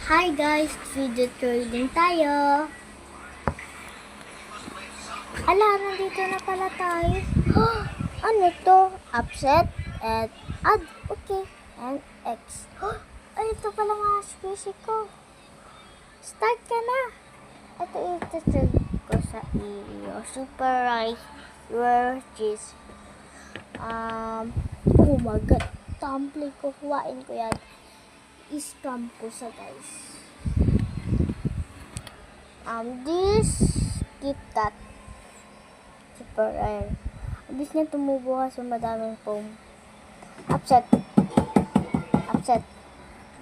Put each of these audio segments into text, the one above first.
Hi guys, video trading tayo. Ala, nandito na pala tayo. Ano to? Upset and add. Okay. And X. Ay, ito pala mga species ko. Start ka na. Ito ito ko sa iyo. Super rice. Your cheese. Oh my god. Tumbling ko. Kuhain ko yan. Scam ko sa guys. This KitKat super rare. Abis niya tumubo kasi madaming foam. Upset.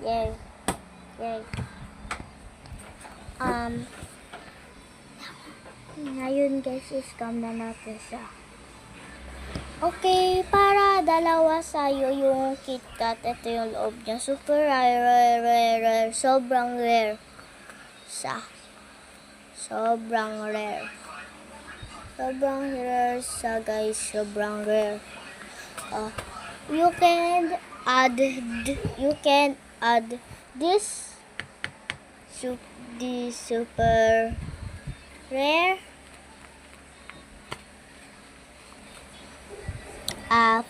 Yay. Ngayon guys, scam na natin siya. Okay, para dalawa sa'yo yung KitKat. Ito yung loob niya. Super rare. Sobrang rare. Sobrang rare guys. Sobrang rare. You can add this super rare.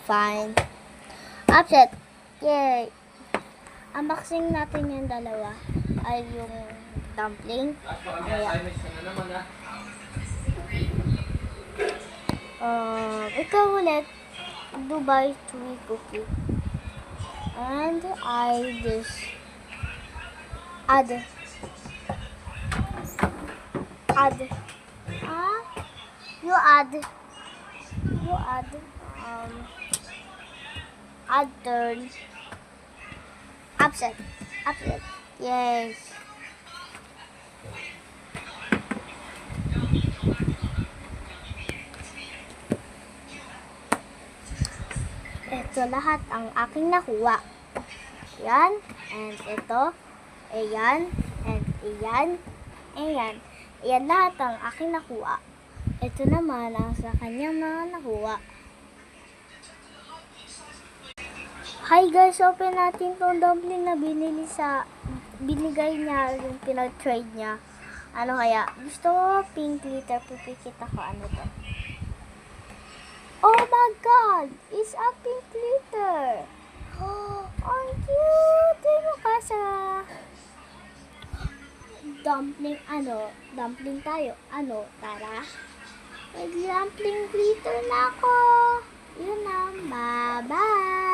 Fine. Upset. Yay. Unboxing natin yung dalawa. Ay, yung dumpling. Ikaw ulit. Dubai chewy cookie. And I just add turn. Upset. Yes. Ito lahat ang aking nakuha. Yan. And ito. Ayan. And ayan. Ayan lahat ang aking nakuha. Ito naman ang sa kanyang mga nakuha. Hi guys, open natin tong dumpling na binigay niya, yung pinag-trade niya. Ano kaya? Gusto ko pink glitter, pipikit ako. Ano to? Oh my god! It's a pink glitter! Oh, ang cute! Ano ka sa dumpling, dumpling tayo. Tara. May dumpling glitter na ako. Yun na. Bye-bye!